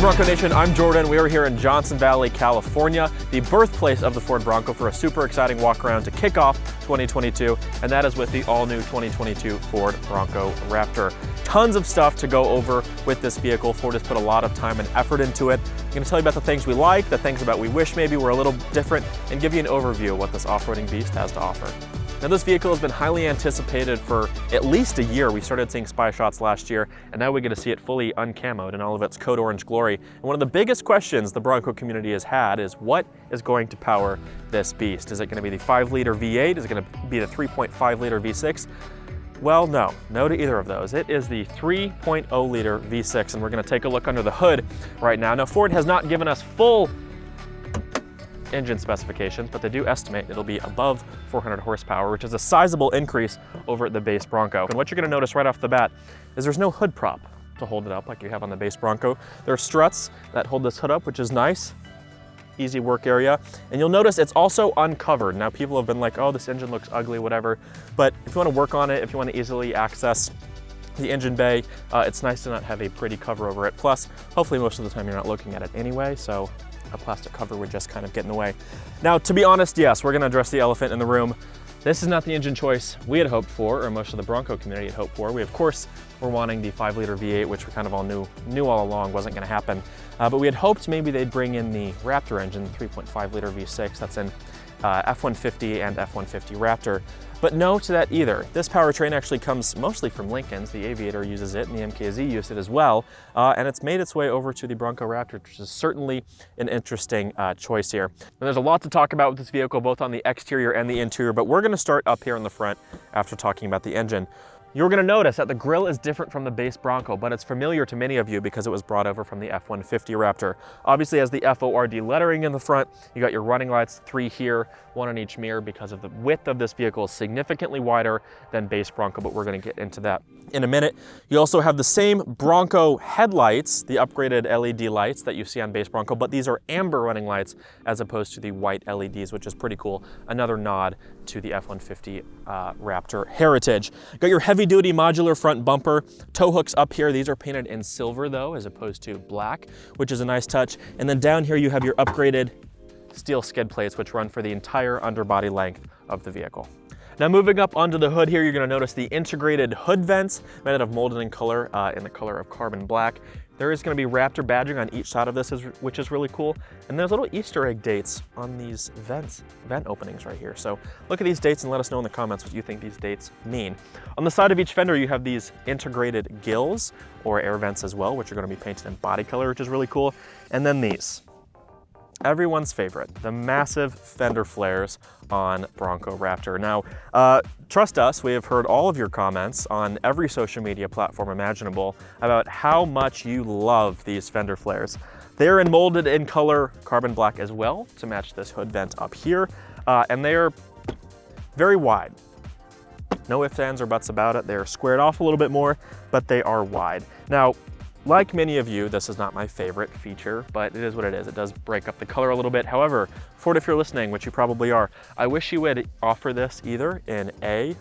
Bronco Nation, I'm Jordan. We are here in Johnson Valley, California, the birthplace of the Ford Bronco, for a super exciting walk around to kick off 2022, and that is with the all-new 2022 Ford Bronco Raptor. Tons of stuff to go over with this vehicle. Ford has put a lot of time and effort into it. I'm going to tell you about the things we like, the things about we wish maybe were a little different, and give you an overview of what this off-roading beast has to offer. Now, this vehicle has been highly anticipated for at least a year. We started seeing spy shots last year, and now we get to see it fully uncamoed in all of its code orange glory. And one of the biggest questions the Bronco community has had is, what is going to power this beast? Is it going to be the 5-liter V8? Is it going to be the 3.5-liter V6? Well, no to either of those. It is the 3.0-liter V6, and we're going to take a look under the hood right now. Now, Ford has not given us full engine specifications, but they do estimate it'll be above 400 horsepower, which is a sizable increase over the base Bronco. And what you're gonna notice right off the bat is there's no hood prop to hold it up like you have on the base Bronco. There are struts that hold this hood up, which is nice. Easy work area. And you'll notice it's also uncovered. Now, people have been like, oh, this engine looks ugly, whatever. But if you wanna work on it, if you wanna easily access the engine bay, it's nice to not have a pretty cover over it. Plus, hopefully most of the time you're not looking at it anyway, so a plastic cover would just kind of get in the way. Now, to be honest, yes, we're gonna address the elephant in the room. This is not the engine choice we had hoped for, or most of the Bronco community had hoped for. We, of course, were wanting the 5-liter V8, which we kind of all knew all along wasn't gonna happen. But we had hoped maybe they'd bring in the Raptor engine, the 3.5-liter V6, that's in F-150 and F-150 Raptor. But no to that either. This powertrain actually comes mostly from Lincoln's. The Aviator uses it, and the MKZ used it as well. And it's made its way over to the Bronco Raptor, which is certainly an interesting choice here. And there's a lot to talk about with this vehicle, both on the exterior and the interior, but we're gonna start up here in the front after talking about the engine. You're gonna notice that the grille is different from the base Bronco, but it's familiar to many of you because it was brought over from the F-150 Raptor. Obviously, has the FORD lettering in the front. You got your running lights, 3 here, 1 on each mirror, because of the width of this vehicle is significantly wider than base Bronco, but we're gonna get into that in a minute. You also have the same Bronco headlights, the upgraded LED lights that you see on base Bronco, but these are amber running lights as opposed to the white LEDs, which is pretty cool. Another nod to the F-150 Raptor heritage. Got your heavy-duty modular front bumper, tow hooks up here. These are painted in silver though, as opposed to black, which is a nice touch. And then down here you have your upgraded steel skid plates, which run for the entire underbody length of the vehicle. Now, moving up onto the hood here, you're gonna notice the integrated hood vents made out of molded in color, in the color of carbon black. There is gonna be Raptor badging on each side of this, which is really cool. And there's little Easter egg dates on these vent openings right here. So look at these dates and let us know in the comments what you think these dates mean. On the side of each fender, you have these integrated gills, or air vents as well, which are gonna be painted in body color, which is really cool. And then these. Everyone's favorite, the massive fender flares on Bronco Raptor. Now, trust us, we have heard all of your comments on every social media platform imaginable about how much you love these fender flares. They're molded in color carbon black as well to match this hood vent up here, and they are very wide. No ifs, ands, or buts about it. They're squared off a little bit more, but they are wide. Now, like many of you, this is not my favorite feature, but it is what it is. It does break up the color a little bit. However, Ford, if you're listening, which you probably are, I wish you would offer this either in A,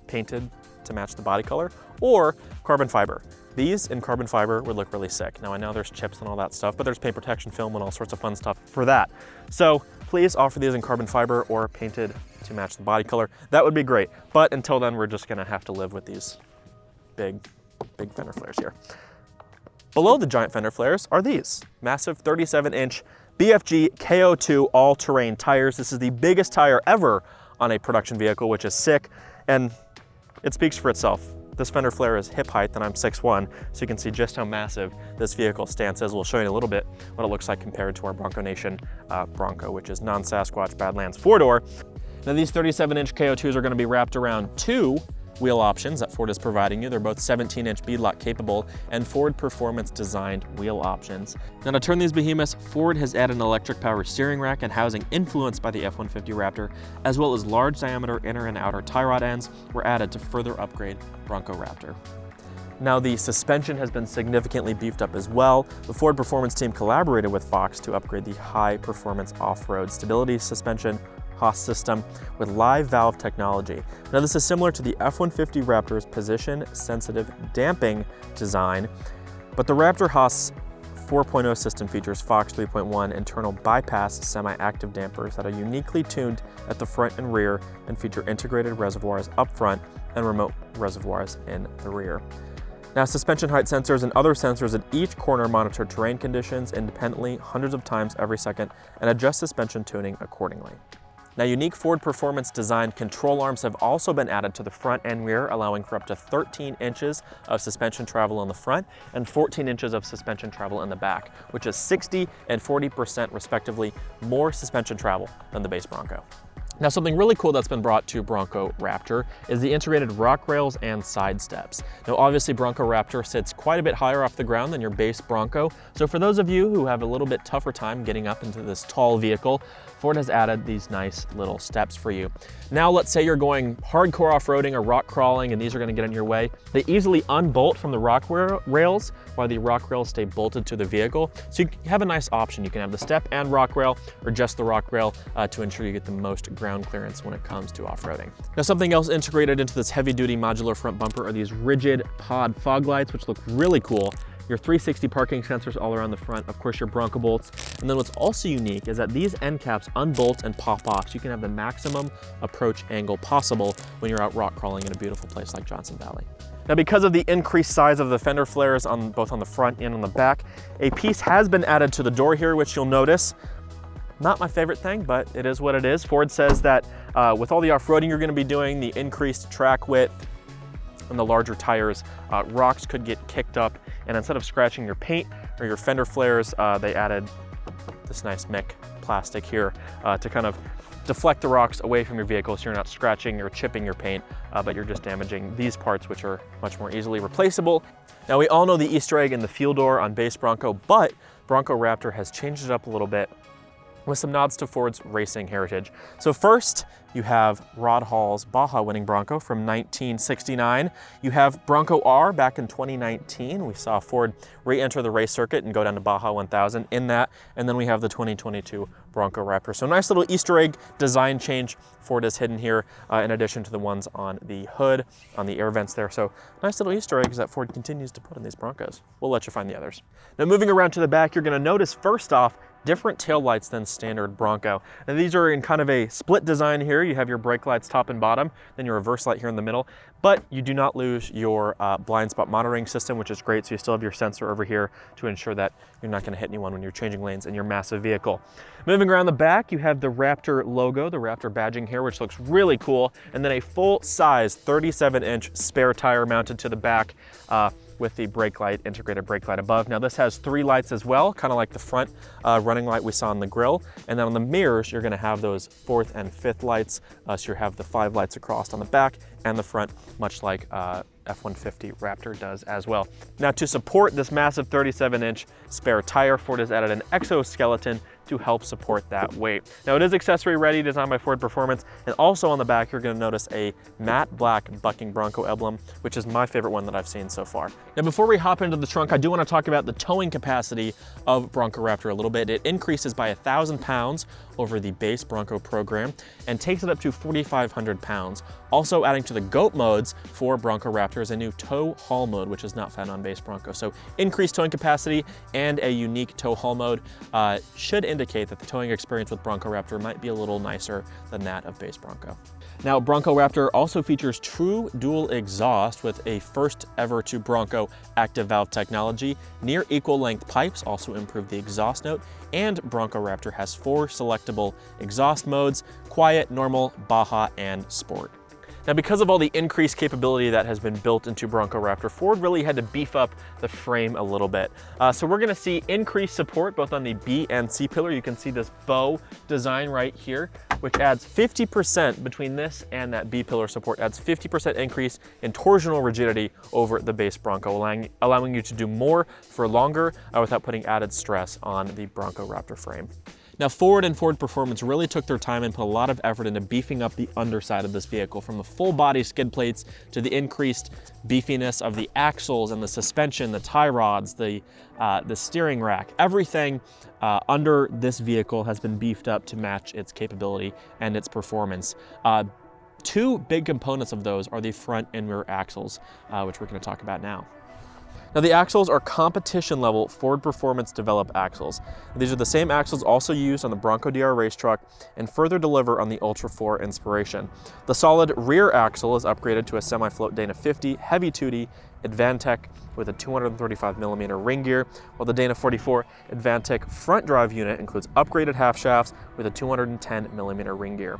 painted to match the body color, or carbon fiber. These in carbon fiber would look really sick. Now, I know there's chips and all that stuff, but there's paint protection film and all sorts of fun stuff for that. So please offer these in carbon fiber or painted to match the body color. That would be great. But until then, we're just gonna have to live with these big fender flares here. Below the giant fender flares are these massive 37-inch BFG KO2 all-terrain tires. This is the biggest tire ever on a production vehicle, which is sick, and it speaks for itself. This fender flare is hip height, and I'm 6'1", so you can see just how massive this vehicle stance is. We'll show you in a little bit what it looks like compared to our Bronco Nation Bronco, which is non-Sasquatch Badlands 4-door. Now, these 37-inch KO2s are gonna be wrapped around 2 wheel options that Ford is providing you. They're both 17-inch beadlock capable and Ford Performance designed wheel options. Now, to turn these behemoths, Ford has added an electric power steering rack and housing influenced by the F-150 Raptor, as well as large diameter inner and outer tie rod ends were added to further upgrade Bronco Raptor. Now, the suspension has been significantly beefed up as well. The Ford Performance team collaborated with Fox to upgrade the high performance off-road stability suspension Haas system with live valve technology. Now, this is similar to the F-150 Raptor's position-sensitive damping design, but the Raptor Haas 4.0 system features Fox 3.1 internal bypass semi-active dampers that are uniquely tuned at the front and rear and feature integrated reservoirs up front and remote reservoirs in the rear. Now, suspension height sensors and other sensors at each corner monitor terrain conditions independently hundreds of times every second and adjust suspension tuning accordingly. Now, unique Ford Performance designed control arms have also been added to the front and rear, allowing for up to 13 inches of suspension travel on the front and 14 inches of suspension travel in the back, which is 60 and 40% respectively more suspension travel than the base Bronco. Now, something really cool that's been brought to Bronco Raptor is the integrated rock rails and side steps. Now, obviously, Bronco Raptor sits quite a bit higher off the ground than your base Bronco. So for those of you who have a little bit tougher time getting up into this tall vehicle, Ford has added these nice little steps for you. Now, let's say you're going hardcore off-roading or rock crawling and these are gonna get in your way. They easily unbolt from the rock rails while the rock rails stay bolted to the vehicle. So you have a nice option. You can have the step and rock rail or just the rock rail to ensure you get the most ground clearance when it comes to off-roading. Now, something else integrated into this heavy-duty modular front bumper are these rigid pod fog lights, which look really cool. Your 360 parking sensors all around the front, of course your Bronco bolts. And then what's also unique is that these end caps unbolt and pop off, so you can have the maximum approach angle possible when you're out rock crawling in a beautiful place like Johnson Valley. Now, because of the increased size of the fender flares both on the front and on the back, a piece has been added to the door here, which you'll notice. Not my favorite thing, but it is what it is. Ford says that with all the off-roading you're gonna be doing, the increased track width, and the larger tires, rocks could get kicked up, and instead of scratching your paint or your fender flares, they added this nice mic plastic here to kind of deflect the rocks away from your vehicle so you're not scratching or chipping your paint, but you're just damaging these parts, which are much more easily replaceable. Now, we all know the Easter egg in the fuel door on base Bronco, but Bronco Raptor has changed it up a little bit with some nods to Ford's racing heritage. So first, you have Rod Hall's Baja winning Bronco from 1969. You have Bronco R back in 2019. We saw Ford re-enter the race circuit and go down to Baja 1000 in that. And then we have the 2022 Bronco Raptor. So nice little Easter egg design change Ford has hidden here in addition to the ones on the hood, on the air vents there. So nice little Easter eggs that Ford continues to put in these Broncos. We'll let you find the others. Now, moving around to the back, you're gonna notice first off, different taillights than standard Bronco. Now, these are in kind of a split design here. You have your brake lights top and bottom, then your reverse light here in the middle, but you do not lose your blind spot monitoring system, which is great. So you still have your sensor over here to ensure that you're not gonna hit anyone when you're changing lanes in your massive vehicle. Moving around the back, you have the Raptor logo, the Raptor badging here, which looks really cool, and then a full-size 37-inch spare tire mounted to the back with the brake light, integrated brake light above. Now, this has 3 lights as well, kind of like the front running light we saw on the grille. And then on the mirrors, you're gonna have those 4th and 5th lights. So you have the 5 lights across on the back and the front, much like F-150 Raptor does as well. Now, to support this massive 37-inch spare tire, Ford has added an exoskeleton to help support that weight. Now, it is accessory ready, designed by Ford Performance, and also on the back, you're gonna notice a matte black bucking Bronco emblem, which is my favorite one that I've seen so far. Now, before we hop into the trunk, I do wanna talk about the towing capacity of Bronco Raptor a little bit. It increases by 1,000 pounds over the base Bronco program and takes it up to 4,500 pounds. Also adding to the GOAT modes for Bronco Raptor is a new tow haul mode, which is not found on base Bronco. So increased towing capacity and a unique tow haul mode should indicate that the towing experience with Bronco Raptor might be a little nicer than that of base Bronco. Now, Bronco Raptor also features true dual exhaust with a first ever to Bronco active valve technology. Near equal length pipes also improve the exhaust note, and Bronco Raptor has 4 selectable exhaust modes: quiet, normal, Baja, and sport. Now, because of all the increased capability that has been built into Bronco Raptor, Ford really had to beef up the frame a little bit. So we're gonna see increased support both on the B and C pillar. You can see this bow design right here, which adds 50% between this and that B pillar support, adds 50% increase in torsional rigidity over the base Bronco, allowing you to do more for longer without putting added stress on the Bronco Raptor frame. Now, Ford and Ford Performance really took their time and put a lot of effort into beefing up the underside of this vehicle, from the full body skid plates to the increased beefiness of the axles and the suspension, the tie rods, the steering rack. Everything under this vehicle has been beefed up to match its capability and its performance. 2 big components of those are the front and rear axles, which we're going to talk about now. Now the axles are competition level Ford Performance developed axles. These are the same axles also used on the Bronco DR race truck and further deliver on the Ultra 4 inspiration. The solid rear axle is upgraded to a semi-float Dana 50 heavy-duty Advantech with a 235mm ring gear, while the Dana 44 Advantech front drive unit includes upgraded half shafts with a 210mm ring gear.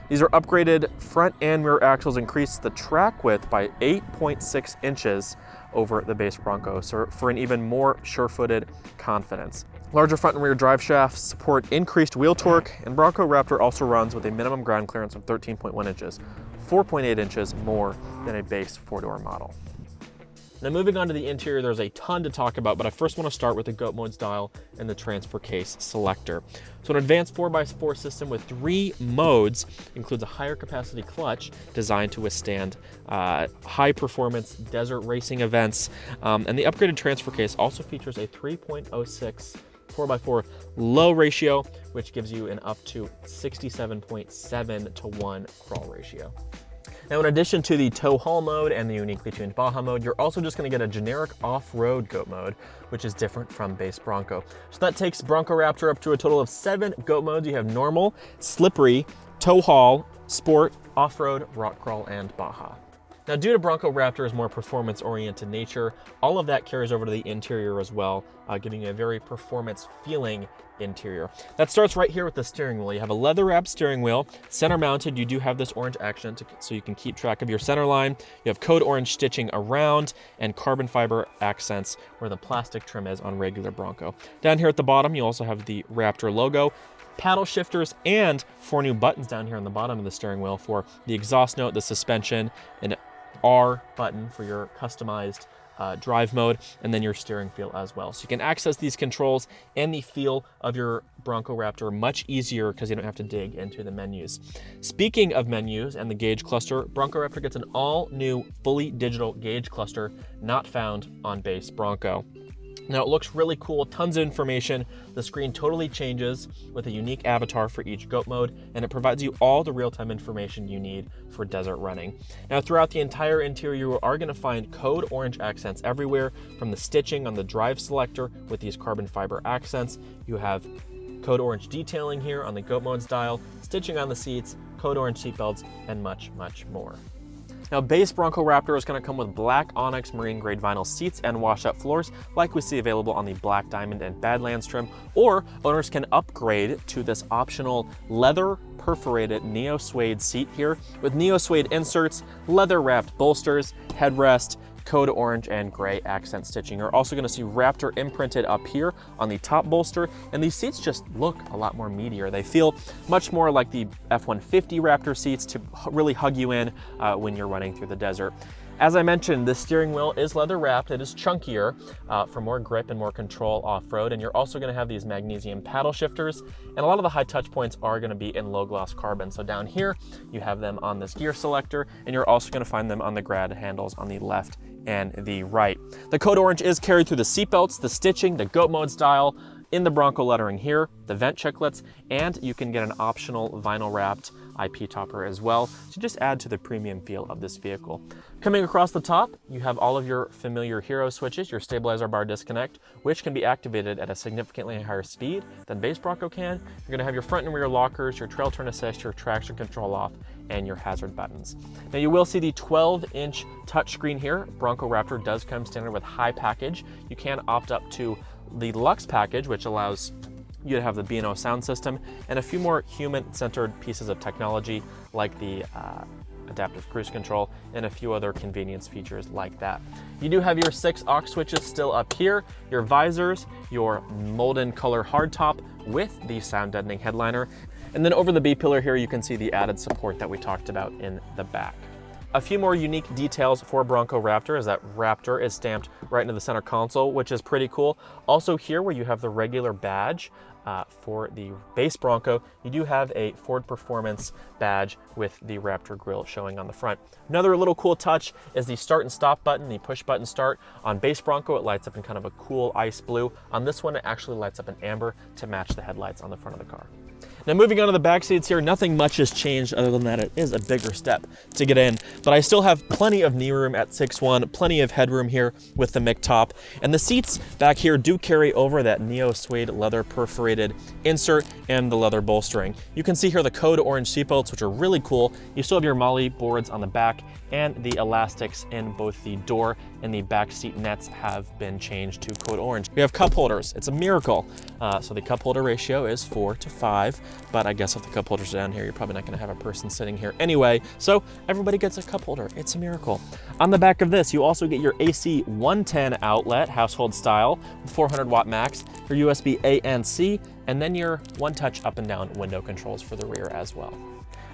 These are upgraded front and rear axles increase the track width by 8.6 inches over the base Bronco, so for an even more sure-footed confidence. Larger front and rear drive shafts support increased wheel torque, and Bronco Raptor also runs with a minimum ground clearance of 13.1 inches, 4.8 inches more than a base four-door model. Now moving on to the interior, there's a ton to talk about, but I first want to start with the goat mode style and the transfer case selector. So an advanced 4x4 system with 3 modes includes a higher capacity clutch designed to withstand high performance desert racing events. And the upgraded transfer case also features a 3.06 4x4 low ratio, which gives you an up to 67.7 to 1 crawl ratio. Now, in addition to the tow haul mode and the uniquely tuned Baja mode, you're also just going to get a generic off-road goat mode, which is different from base Bronco. So that takes Bronco Raptor up to a total of 7 goat modes. You have normal, slippery, tow haul, sport, off-road, rock crawl, and Baja. Now, due to Bronco Raptor's more performance-oriented nature, all of that carries over to the interior as well, giving you a very performance-feeling interior. That starts right here with the steering wheel. You have a leather-wrapped steering wheel, center-mounted. You do have this orange accent so you can keep track of your center line. You have code orange stitching around and carbon fiber accents where the plastic trim is on regular Bronco. Down here at the bottom, you also have the Raptor logo, paddle shifters, and 4 new buttons down here on the bottom of the steering wheel for the exhaust note, the suspension, an R button for your customized drive mode, and then your steering feel as well. So you can access these controls and the feel of your Bronco Raptor much easier because you don't have to dig into the menus. Speaking of menus and the gauge cluster, Bronco Raptor gets an all-new fully digital gauge cluster not found on base Bronco. Now it looks really cool, tons of information. The screen totally changes with a unique avatar for each goat mode, and it provides you all the real-time information you need for desert running. Now throughout the entire interior, you are going to find code orange accents everywhere, from the stitching on the drive selector with these carbon fiber accents. You have code orange detailing here on the goat mode style, stitching on the seats, code orange seatbelts, and much, much more. Now, base Bronco Raptor is going to come with black Onyx marine grade vinyl seats and wash-up floors like we see available on the Black Diamond and Badlands trim, or owners can upgrade to this optional leather perforated neo suede seat here with neo suede inserts, leather wrapped bolsters, headrest, code orange and gray accent stitching. You're also going to see Raptor imprinted up here on the top bolster, and these seats just look a lot more meatier. They feel much more like the F-150 Raptor seats to really hug you in when you're running through the desert. As I mentioned, the steering wheel is leather wrapped. It is chunkier for more grip and more control off-road, and you're also going to have these magnesium paddle shifters, and a lot of the high touch points are going to be in low gloss carbon. So down here, you have them on this gear selector, and you're also going to find them on the grad handles on the left and the right. The code orange is carried through the seatbelts, the stitching, the goat mode style, in the Bronco lettering here, the vent chiclets, and you can get an optional vinyl wrapped IP topper as well to just add to the premium feel of this vehicle. Coming across the top, you have all of your familiar hero switches, your stabilizer bar disconnect, which can be activated at a significantly higher speed than base Bronco can. You're going to have your front and rear lockers, your trail turn assist, your traction control off, and your hazard buttons. Now you will see the 12-inch touchscreen here. Bronco Raptor does come standard with high package. You can opt up to the Lux package, which allows you to have the B&O sound system and a few more human-centered pieces of technology like the adaptive cruise control and a few other convenience features like that. You do have your 6 aux switches still up here, your visors, your molten color hardtop with the sound deadening headliner, and then over the B-pillar here you can see the added support that we talked about in the back. A few more unique details for Bronco Raptor is that Raptor is stamped right into the center console, which is pretty cool. Also here where you have the regular badge for the base Bronco, you do have a Ford Performance badge with the Raptor grille showing on the front. Another little cool touch is the start and stop button, the push button start. On base Bronco, it lights up in kind of a cool ice blue. On this one, it actually lights up in amber to match the headlights on the front of the car. Now moving on to the back seats here, nothing much has changed other than that it is a bigger step to get in, but I still have plenty of knee room at 6'1", plenty of headroom here with the Mic top, and the seats back here do carry over that neo suede leather perforated insert and the leather bolstering. You can see here the code orange seatbelts, which are really cool. You still have your MOLLE boards on the back, and the elastics in both the door and the back seat nets have been changed to code orange. We have cup holders. It's a miracle. So the cup holder ratio is 4:5, but I guess if the cup holders are down here, you're probably not gonna have a person sitting here anyway. So everybody gets a cup holder. It's a miracle. On the back of this, you also get your AC 110 outlet, household style, with 400 watt max, your USB A and C, and then your one-touch up and down window controls for the rear as well.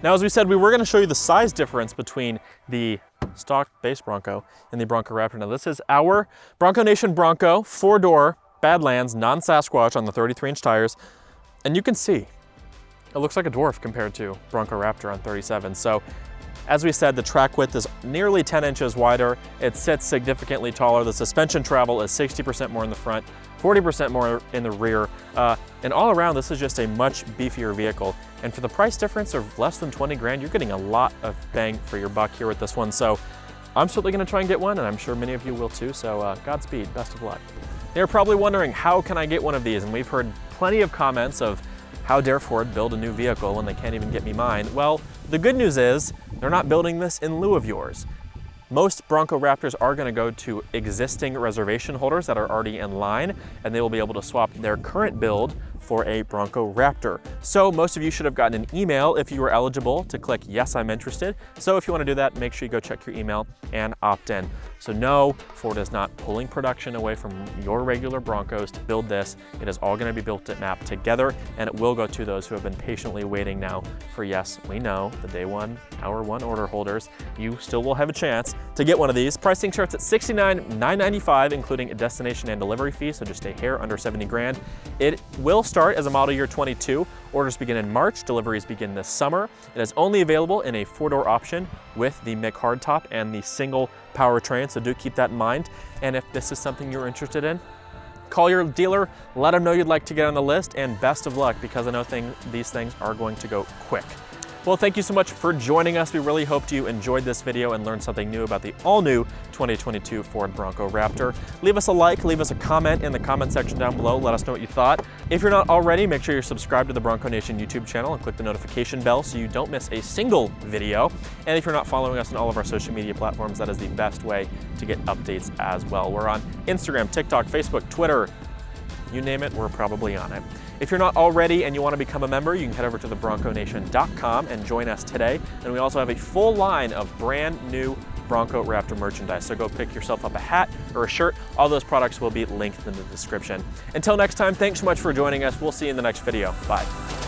Now, as we said, we were going to show you the size difference between the stock base Bronco and the Bronco Raptor. Now, this is our bronconation Bronco, 4-door, Badlands, non-Sasquatch on the 33-inch tires. And you can see, it looks like a dwarf compared to Bronco Raptor on 37. So, as we said, the track width is nearly 10 inches wider. It sits significantly taller. The suspension travel is 60% more in the front, 40% more in the rear. And all around, this is just a much beefier vehicle. And for the price difference of less than 20 grand, you're getting a lot of bang for your buck here with this one. So I'm certainly gonna try and get one, and I'm sure many of you will too. So Godspeed, best of luck. You're probably wondering, how can I get one of these? And we've heard plenty of comments of, how dare Ford build a new vehicle when they can't even get me mine? Well, the good news is they're not building this in lieu of yours. Most Bronco Raptors are going to go to existing reservation holders that are already in line, and they will be able to swap their current build for a Bronco Raptor. So most of you should have gotten an email if you were eligible to click yes, I'm interested. So if you want to do that, make sure you go check your email and opt in. So no, Ford is not pulling production away from your regular Broncos to build this. It is all going to be built at MAP together, and it will go to those who have been patiently waiting now for yes, we know, the day one, hour one order holders. You still will have a chance to get one of these. Pricing starts at $69,995, including a destination and delivery fee, so just a hair under 70 grand. It will start as a model year 22. Orders begin in March, deliveries begin this summer. It is only available in a 4-door option with the Mic hardtop and the single powertrain, so do keep that in mind. And if this is something you're interested in, call your dealer, let them know you'd like to get on the list, and best of luck, because I know these things are going to go quick. Well, thank you so much for joining us. We really hoped you enjoyed this video and learned something new about the all-new 2022 Ford Bronco Raptor. Leave us a like, leave us a comment in the comment section down below. Let us know what you thought. If you're not already, make sure you're subscribed to the Bronco Nation YouTube channel and click the notification bell so you don't miss a single video. And if you're not following us on all of our social media platforms, that is the best way to get updates as well. We're on Instagram, TikTok, Facebook, Twitter, you name it, we're probably on it. If you're not already and you want to become a member, you can head over to thebronconation.com and join us today. And we also have a full line of brand new Bronco Raptor merchandise. So go pick yourself up a hat or a shirt. All those products will be linked in the description. Until next time, thanks so much for joining us. We'll see you in the next video. Bye.